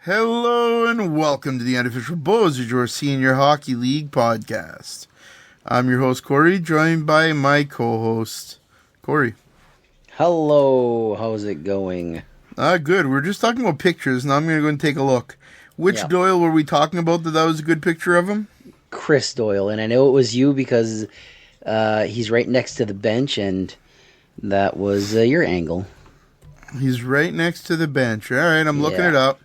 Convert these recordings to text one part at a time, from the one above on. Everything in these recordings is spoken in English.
Hello and welcome to the Unofficial Bshl Senior Hockey League podcast. I'm your host, Corey, joined by my co-host, Corey. Hello, how's it going? Good. We're just talking about pictures. Now I'm going to go and take a look. Which Doyle were we talking about that was a good picture of him? Chris Doyle, and I know it was you because he's right next to the bench, and that was your angle. He's right next to the bench. All right, I'm looking it up.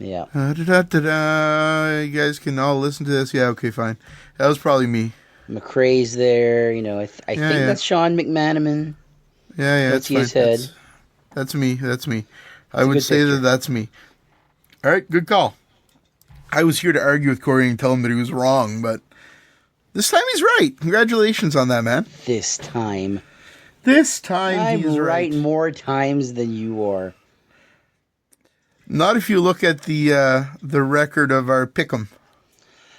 Yeah. You guys can all listen to this. Yeah, okay, fine. That was probably me. McRae's there. You know, I think that's Sean McManaman. Yeah, that's his head. That's me. I would say that's me. All right, good call. I was here to argue with Corey and tell him that he was wrong, but this time he's right. Congratulations on that, man. This time he's I'm right more times than you are. Not if you look at the record of our pick'em.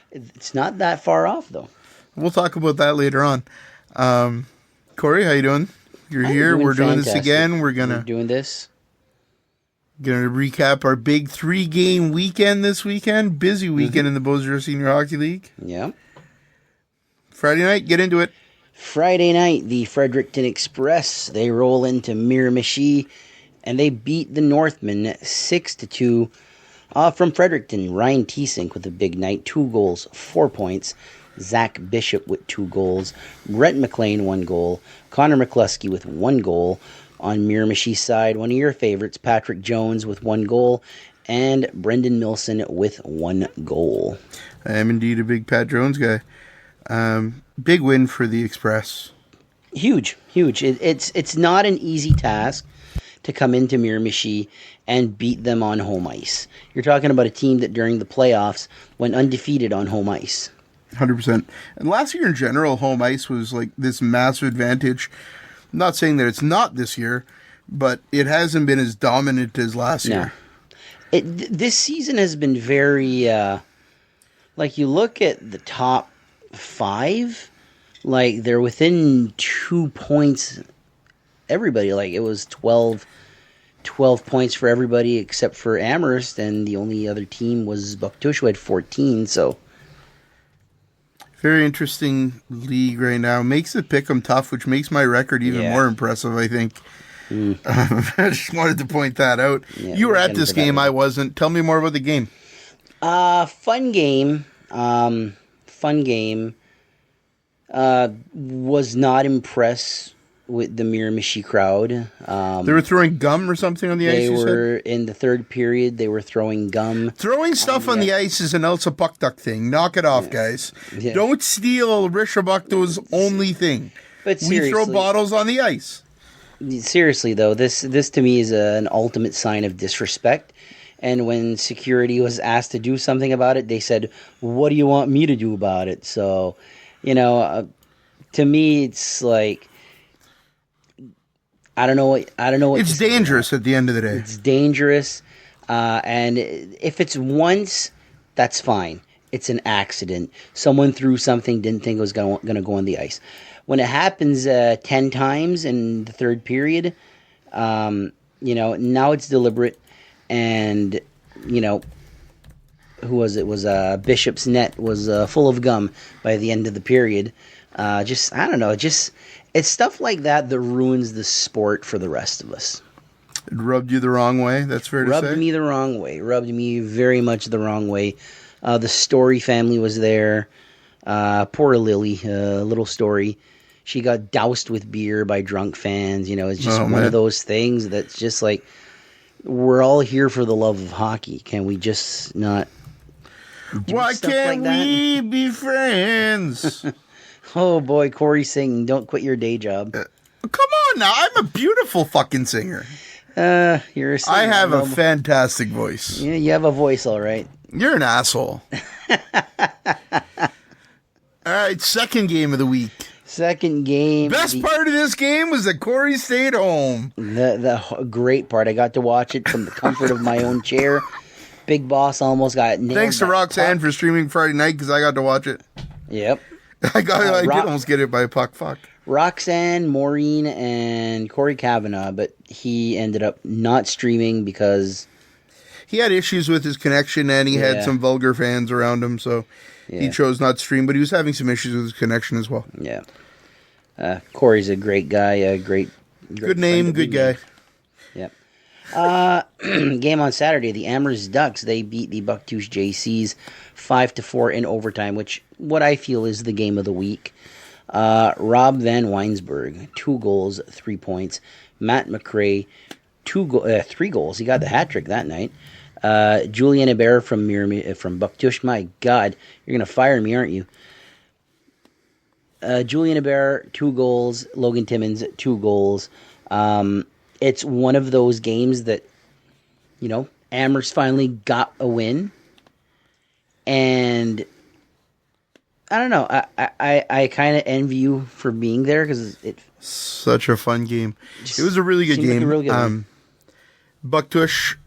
It's not that far off, though. We'll talk about that later on. Corey, how you doing? You're here. We're doing this again. We're doing this. Gonna recap our big 3-game weekend this weekend. Busy weekend in the Bshl Senior Hockey League. Yeah. Friday night, get into it. Friday night, the Fredericton Express, they roll into Miramichi, and they beat the Northmen 6-2 from Fredericton. Ryan Tiesink with a big night, 2 goals, 4 points. Zach Bishop with 2 goals. Brett McLean, 1 goal. Connor McCluskey with 1 goal. On Miramichi's side, one of your favorites, Patrick Jones with 1 goal. And Brendan Milson with 1 goal. I am indeed a big Pat Jones guy. Big win for the Express. Huge. It's not an easy task to come into Miramichi and beat them on home ice. You're talking about a team that during the playoffs went undefeated on home ice. 100%. And last year in general, home ice was like this massive advantage. I'm not saying that it's not this year, but it hasn't been as dominant as last year. This season has been very, you look at the top 5, like they're within 2 points. Everybody, like it was 12 points for everybody except for Amherst, and the only other team was Bucktush, who had 14, so... Very interesting league right now. Makes the pick'em tough, which makes my record even more impressive, I think. I just wanted to point that out. Yeah, you were at this game. I wasn't. Tell me more about the game. Fun game. Was not impressed with the Miramichi crowd. They were throwing gum or something on the ice, you said? In the third period, they were throwing gum. Throwing stuff on the ice is an Elsa Puck Duck thing. Knock it off, guys. Yeah. Don't steal Rishabakto's only thing. But we throw bottles on the ice. Seriously, though, this to me is an ultimate sign of disrespect. And when security was asked to do something about it, they said, "What do you want me to do about it?" So, to me, it's like... I don't know what. It's dangerous at the end of the day. It's dangerous, and if it's once, that's fine. It's an accident. Someone threw something, didn't think it was going to go on the ice. When it happens 10 times in the third period, now it's deliberate, and who was it? Was Bishop's net was full of gum by the end of the period. I don't know. It's stuff like that ruins the sport for the rest of us. It rubbed you the wrong way, that's fair to say? Rubbed me the wrong way. Rubbed me very much the wrong way. The Story family was there. Poor Lily, little Story. She got doused with beer by drunk fans. It's just one of those things that's just like, we're all here for the love of hockey. Can we just not do Why stuff can't like that? we be friends? Oh boy, Corey singing, don't quit your day job. Come on now, I'm a beautiful fucking singer. You're a singer. I have a fantastic voice. Yeah, you have a voice, all right. You're an asshole. All right, second game of the week. Second game. Best part of this game was that Corey stayed home. The great part, I got to watch it from the comfort of my own chair. Big Boss almost got nailed. Thanks to Roxanne for streaming Friday night because I got to watch it. Yep. I did almost get it by a puck. Fuck. Roxanne, Maureen, and Corey Kavanagh, but he ended up not streaming because he had issues with his connection, and he had some vulgar fans around him, so he chose not to stream. But he was having some issues with his connection as well. Yeah. Corey's a great guy. Great good name, good guy. Yep. Game on Saturday, the Amherst Ducks, they beat the Bucktouche JCs 5-4 in overtime, which what I feel is the game of the week. Rob Van Weinsberg, 2 goals, 3 points. Matt McRae, 3 goals. He got the hat trick that night. Julian Hebert from Bucktouche. My God, you're going to fire me, aren't you? Julian Hebert, 2 goals. Logan Timmins, 2 goals. It's one of those games that, Amherst finally got a win. And I don't know. I kind of envy you for being there because it's such a fun game. It was a really good game. Like Bucktouche,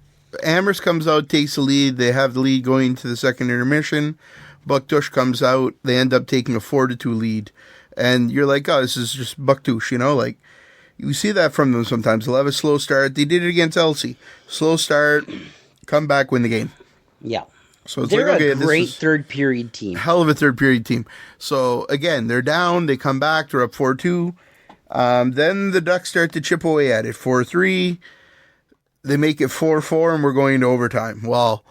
Amherst comes out, takes the lead. They have the lead going into the second intermission. Bucktouche comes out. They end up taking a 4-2 lead. And you're like, oh, this is just Bucktouche, Like, you see that from them sometimes. They'll have a slow start. They did it against Elsie. Slow start, come back, win the game. Yeah. So it's they're like, okay, a great third period team. Hell of a third period team. So again, they're down. They come back. They're up 4-2. Then the Ducks start to chip away at it. 4-3. They make it 4-4, and we're going to overtime. Well,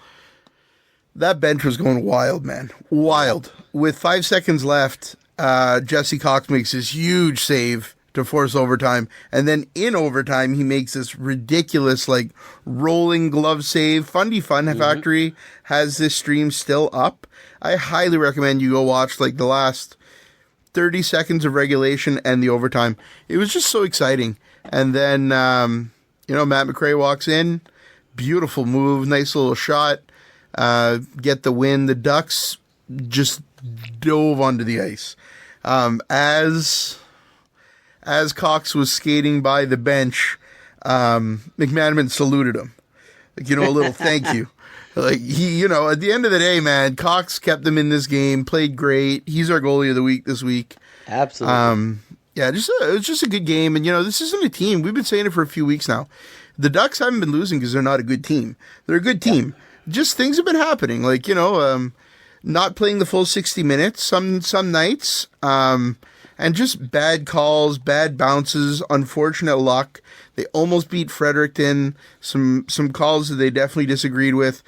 that bench was going wild, man. Wild. With 5 seconds left, Jesse Cox makes this huge save to force overtime. And then in overtime, he makes this ridiculous, rolling glove save. Fundy Fun Factory has this stream still up. I highly recommend you go watch, the last 30 seconds of regulation and the overtime. It was just so exciting. And then, Matt McRae walks in. Beautiful move. Nice little shot. Get the win. The Ducks just dove onto the ice. As Cox was skating by the bench, McManaman saluted him. A little thank you. He, at the end of the day, man, Cox kept them in this game, played great. He's our goalie of the week this week. Absolutely. It was just a good game. And, this isn't a team. We've been saying it for a few weeks now. The Ducks haven't been losing because they're not a good team. They're a good team. Just things have been happening. Not playing the full 60 minutes some nights. And just bad calls, bad bounces, unfortunate luck. They almost beat Fredericton. Some calls that they definitely disagreed with.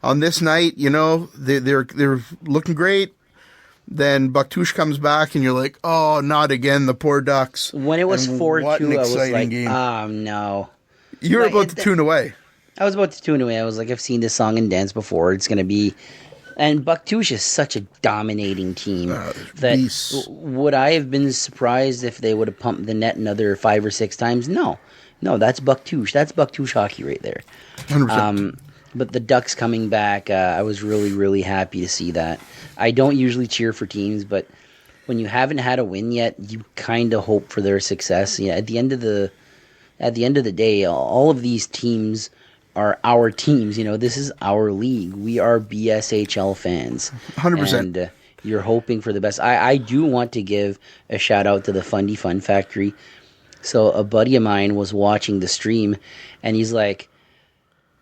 On this night, they're looking great. Then Bucktouche comes back, and you're like, oh, not again, the poor Ducks. When it was 4-2, I was like, game. Oh, no. You were about to tune away. I was about to tune away. I was like, I've seen this song and dance before. It's going to be... And Bucktouche is such a dominating team that would I have been surprised if they would have pumped the net another 5 or 6 times? No, that's Bucktouche. That's Bucktouche hockey right there. 100%. But the Ducks coming back, I was really, really happy to see that. I don't usually cheer for teams, but when you haven't had a win yet, you kind of hope for their success. Yeah, at the end of the day, all of these teams are our teams. This is our league. We are BSHL fans. 100%. And you're hoping for the best. I do want to give a shout out to the Fundy Fun Factory. So a buddy of mine was watching the stream, and he's like,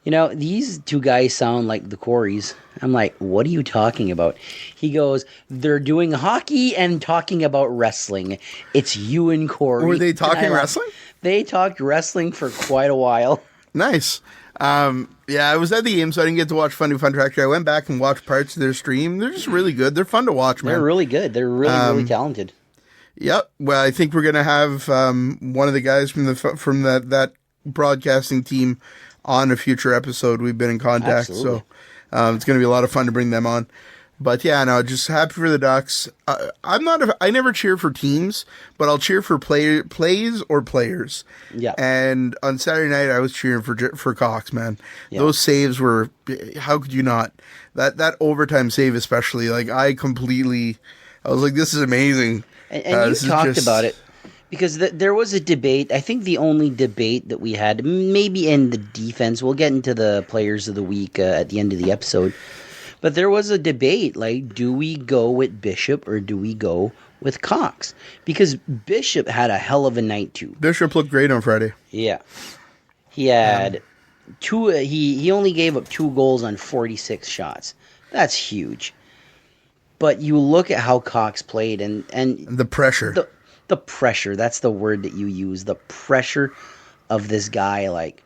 these 2 guys sound like the Coreys. I'm like, what are you talking about? He goes, they're doing hockey and talking about wrestling. It's you and Corey. Were they talking wrestling? They talked wrestling for quite a while. Nice. I was at the game, so I didn't get to watch Funny Fun Factory. I went back and watched parts of their stream. They're just really good. They're fun to watch, man. They're really good. They're really, really talented. Yep. Well, I think we're gonna have one of the guys from that broadcasting team on a future episode. We've been in contact, Absolutely. So it's gonna be a lot of fun to bring them on. But yeah, no, just happy for the Ducks. I never cheer for teams, but I'll cheer for plays or players. Yeah. And on Saturday night, I was cheering for Cox, man. Yeah. Those saves were, how could you not? That overtime save especially, I was like, this is amazing. And you talked about it. Because there was a debate. I think the only debate that we had, maybe in the defense, we'll get into the players of the week at the end of the episode. But there was a debate, do we go with Bishop or do we go with Cox? Because Bishop had a hell of a night, too. Bishop looked great on Friday. Yeah. He had He only gave up 2 goals on 46 shots. That's huge. But you look at how Cox played and The pressure. The pressure, that's the word that you use. The pressure of this guy, like,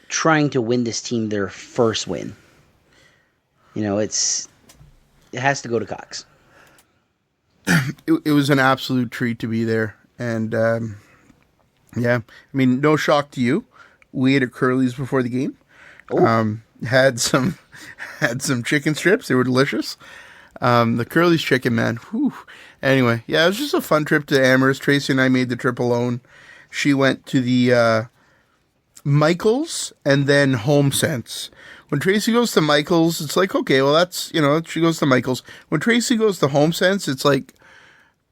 trying to win this team their first win. You know, it has to go to Cox. It was an absolute treat to be there. And, yeah, I mean, no shock to you. We ate at Curly's before the game. Had some chicken strips. They were delicious. The Curly's chicken, man. Whew. Anyway, yeah, it was just a fun trip to Amherst. Tracy and I made the trip alone. She went to the Michael's and then HomeSense. When Tracy goes to Michael's, it's like, okay, well, that's, she goes to Michael's. When Tracy goes to HomeSense, it's like,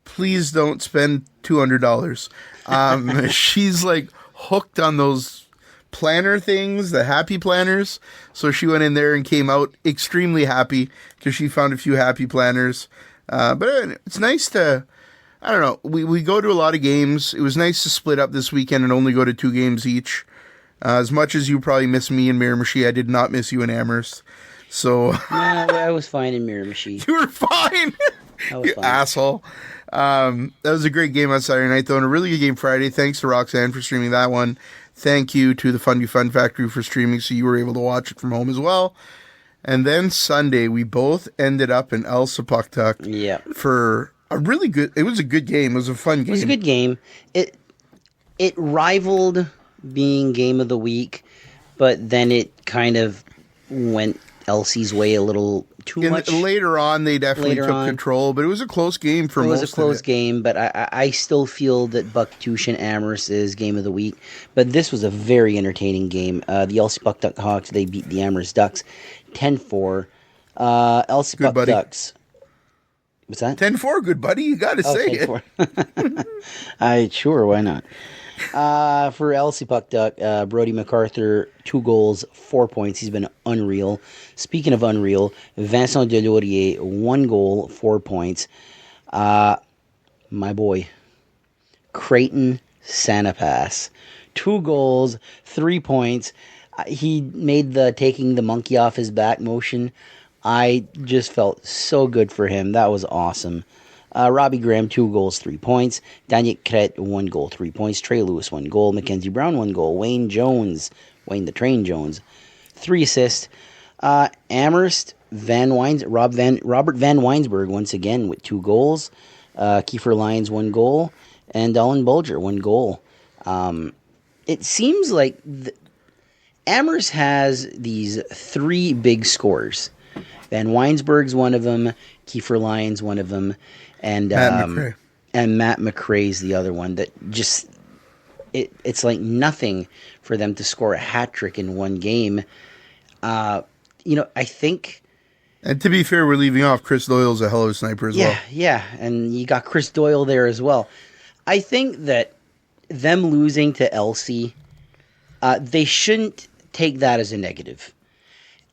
please don't spend $200. She's like hooked on those planner things, the happy planners. So she went in there and came out extremely happy because she found a few happy planners. But it's nice to, I don't know, we go to a lot of games. It was nice to split up this weekend and only go to 2 games each. As much as you probably miss me in Miramichi, I did not miss you in Amherst. So I was fine in Miramichi. You were fine. You fine. Asshole. That was a great game on Saturday night, though, and a really good game Friday. Thanks to Roxanne for streaming that one. Thank you to the Fun Factory for streaming, so you were able to watch it from home as well. And then Sunday, we both ended up in El Sapuktuk for a really good. It was a good game. It was a fun game. It was a good game. It rivaled being game of the week, but then it kind of went Elsie's way a little too much. Later on, they definitely took control, but it was a close game for most of it. It was a close game, but I still feel that Bucktouche and Amherst is game of the week. But this was a very entertaining game. The Elsie Buckduck Hawks, they beat the Amherst Ducks 10-4. Elsie Buck Ducks. What's that? 10-4, good buddy. You got to say 10-4. Sure, why not? For Elsie Buckduck, Brody MacArthur, 2 goals, 4 points. He's been unreal. Speaking of unreal, Vincent Delaurier, 1 goal, 4 points. My boy, Creighton Sanapass, 2 goals, 3 points. He made the taking the monkey off his back motion. I just felt so good for him. That was awesome. Robbie Graham, 2 goals, 3 points. Daniel Kret, 1 goal, 3 points. Trey Lewis, 1 goal. Mackenzie Brown, 1 goal. Wayne the Train Jones, 3 assists. Amherst, Robert Van Weinsberg, once again, with 2 goals. Kiefer Lyons, 1 goal. And Alan Bulger, 1 goal. It seems like Amherst has these 3 big scorers. Van Weinsberg's one of them. Kiefer Lyons, one of them. And Matt McRae's the other one. That just it's like nothing for them to score a hat trick in one game. I think. And to be fair, we're leaving off Chris Doyle's a hell of a sniper as well. Yeah, and you got Chris Doyle there as well. I think that them losing to Elsie, they shouldn't take that as a negative.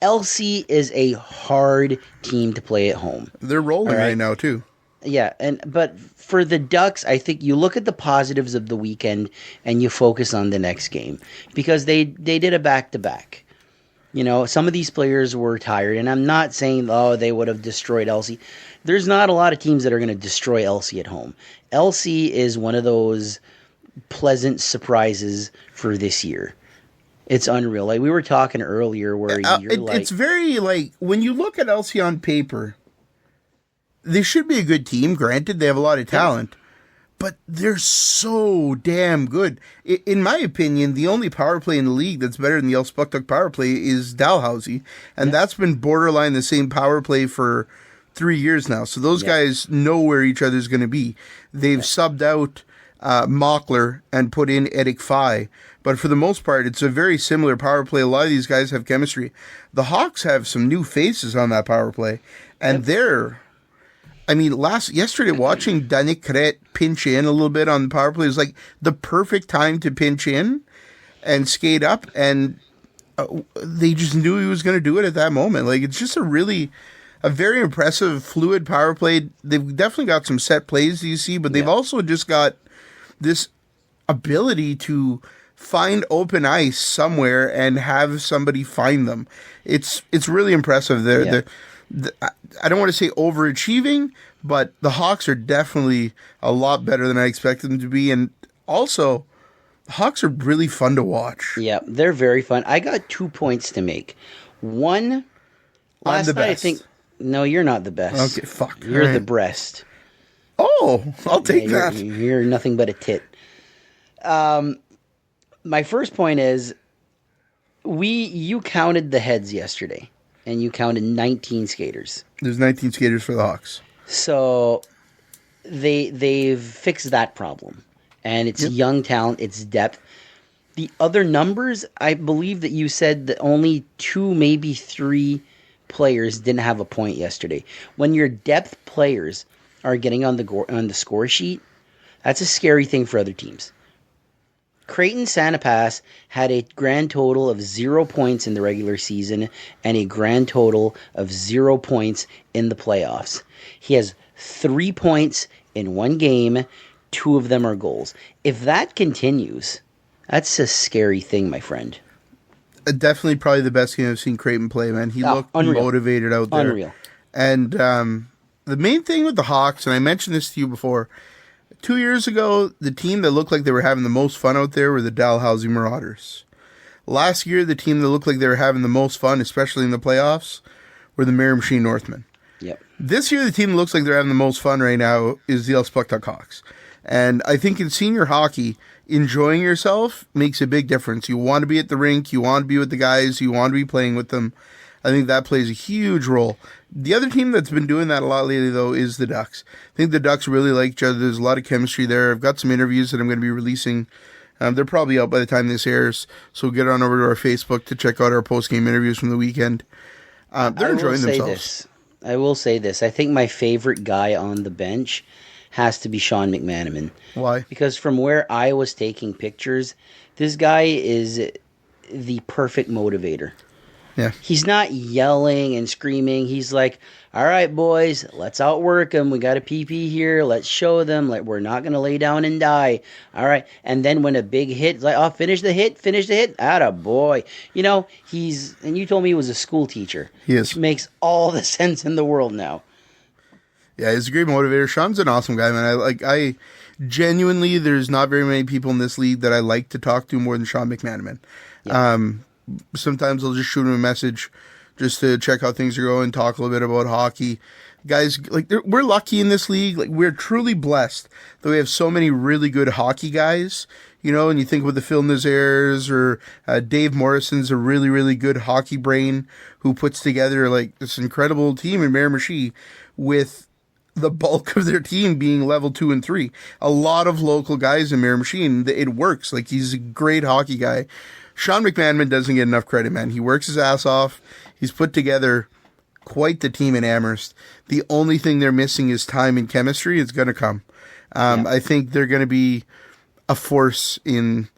Elsie is a hard team to play at home. They're rolling right now too. Yeah, but for the Ducks, I think you look at the positives of the weekend and you focus on the next game because they did a back-to-back. Some of these players were tired, and I'm not saying, they would have destroyed Elsie. There's not a lot of teams that are going to destroy Elsie at home. Elsie is one of those pleasant surprises for this year. It's unreal. Like we were talking earlier where it's very like when you look at Elsie on paper, they should be a good team. Granted, they have a lot of talent, but they're so damn good. In my opinion, the only power play in the league that's better than the Elsie Buckduck power play is Dalhousie, and that's been borderline the same power play for 3 years now. So those guys know where each other's going to be. They've subbed out Mockler and put in Eric Fye. But for the most part, it's a very similar power play. A lot of these guys have chemistry. The Hawks have some new faces on that power play. And yesterday watching Danik Kret pinch in a little bit on the power play was like the perfect time to pinch in and skate up. And they just knew he was going to do it at that moment. Like, it's just a very impressive, fluid power play. They've definitely got some set plays, you see, but they've also just got this ability to find open ice somewhere and have somebody find them. It's really impressive. I don't want to say overachieving, but the Hawks are definitely a lot better than I expected them to be. And also, the Hawks are really fun to watch. Yeah, they're very fun. I got 2 points to make. One, last night I think... No, you're not the best. Okay, fuck. You're the breast. Oh, I'll take that. You're nothing but a tit. My first point is, you counted the heads yesterday, and you counted 19 skaters. There's 19 skaters for the Hawks. So they've fixed that problem, and it's young talent, it's depth. The other numbers, I believe that you said that only 2, maybe 3 players didn't have a point yesterday. When your depth players are getting on the score sheet, that's a scary thing for other teams. Creighton Santa had a grand total of 0 points in the regular season and a grand total of 0 points in the playoffs. He has 3 points in one game. 2 of them are goals. If that continues, that's a scary thing, my friend. Definitely probably the best game I've seen Creighton play, man. He looked motivated out there. Unreal. And the main thing with the Hawks, and I mentioned this to you before, 2 years ago, the team that looked like they were having the most fun out there were the Dalhousie Marauders. Last year, the team that looked like they were having the most fun, especially in the playoffs, were the Miramichi Northmen. Yep. This year, the team that looks like they're having the most fun right now is the Elspethtuck Hawks. And I think in senior hockey, enjoying yourself makes a big difference. You want to be at the rink, you want to be with the guys, you want to be playing with them. I think that plays a huge role. The other team that's been doing that a lot lately, though, is the Ducks. I think the Ducks really like each other. There's a lot of chemistry there. I've got some interviews that I'm going to be releasing. They're probably out by the time this airs, so get on over to our Facebook to check out our post-game interviews from the weekend. They're enjoying themselves. I will say this. I think my favorite guy on the bench has to be Sean McManaman. Why? Because from where I was taking pictures, this guy is the perfect motivator. Yeah. He's not yelling and screaming. He's like, all right, boys, let's outwork them. We got a PP here. Let's show them. Like, we're not going to lay down and die. All right. And then when a big hit, it's like, oh, finish the hit. Atta boy. You know, and you told me he was a school teacher. He is. Which makes all the sense in the world now. Yeah, he's a great motivator. Sean's an awesome guy, man. I genuinely, there's not very many people in this league that I like to talk to more than Sean McManaman. Yeah. Sometimes I'll just shoot him a message just to check how things are going, talk a little bit about hockey. Guys, like, we're lucky in this league. Like, we're truly blessed that we have so many really good hockey guys. You know, and you think with the Phil Nazaires or Dave Morrison's a really, really good hockey brain who puts together like this incredible team in Miramichi with the bulk of their team being level 2 and 3. A lot of local guys in Miramichi, and it works. Like, he's a great hockey guy. Sean McManaman doesn't get enough credit, man. He works his ass off. He's put together quite the team in Amherst. The only thing they're missing is time and chemistry. It's going to come. I think they're going to be a force in...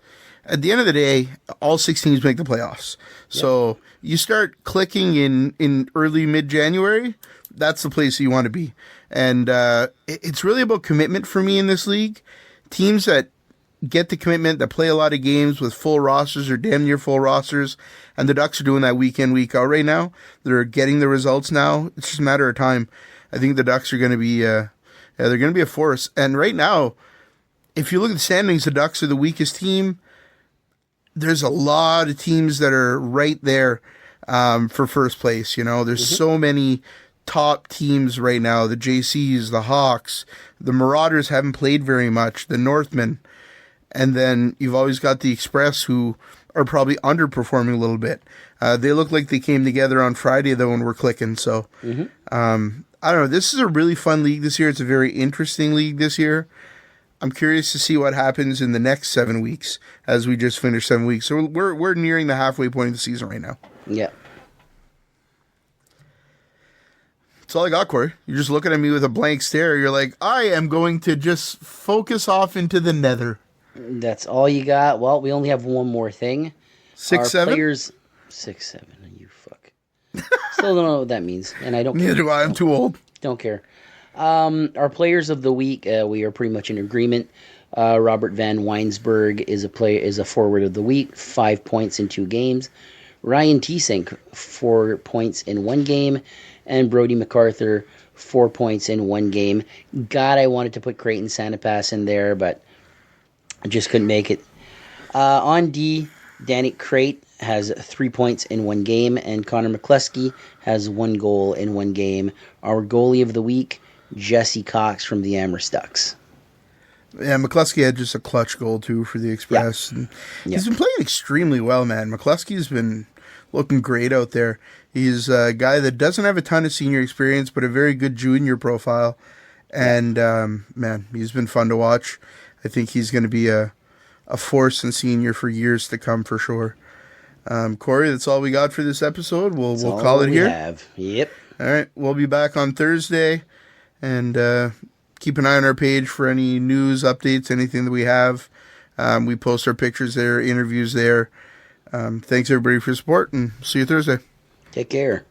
At the end of the day, all 6 teams make the playoffs. So you start clicking in early, mid-January, that's the place you want to be. And it's really about commitment for me in this league. Teams that get the commitment, that play a lot of games with full rosters or damn near full rosters, and the Ducks are doing that week in, week out right now. They're getting the results now. It's just a matter of time. I think the Ducks are going to be they're going to be a force. And right now, if you look at the standings, the Ducks are the weakest team. There's a lot of teams that are right there for first place. You know, there's so many top teams right now. The JCs, the Hawks, the Marauders haven't played very much, the Northmen. And then you've always got the Express, who are probably underperforming a little bit. They look like they came together on Friday, though, and we're clicking. So, I don't know. This is a really fun league this year. It's a very interesting league this year. I'm curious to see what happens in the next 7 weeks as we just finished 7 weeks. So we're nearing the halfway point of the season right now. Yeah. That's all I got, Corey. You're just looking at me with a blank stare. You're like, I am going to just focus off into the nether. That's all you got? Well, we only have one more thing. 6-7? Players... 6-7. You fuck. Still don't know what that means. And I don't care. Neither do I. I'm too old. Don't care. Our players of the week, we are pretty much in agreement. Robert Van Weinsberg is a forward of the week, 5 points in 2 games. Ryan Tiesink, 4 points in 1 game, and Brody MacArthur, 4 points in 1 game. God, I wanted to put Creighton Sanapass in there, but I just couldn't make it. On D, Danik Crate has 3 points in 1 game, and Connor McCluskey has 1 goal in 1 game. Our goalie of the week, Jesse Cox from the Amherst Ducks. Yeah, McCluskey had just a clutch goal, too, for the Express. Yeah. He's been playing extremely well, man. McCluskey's been looking great out there. He's a guy that doesn't have a ton of senior experience, but a very good junior profile. And, man, he's been fun to watch. I think he's going to be a force in senior for years to come, for sure. Corey, that's all we got for this episode. We'll call it here. Yep. All right, we'll be back on Thursday. And keep an eye on our page for any news, updates, anything that we have. We post our pictures there, interviews there. Thanks, everybody, for your support, and see you Thursday. Take care.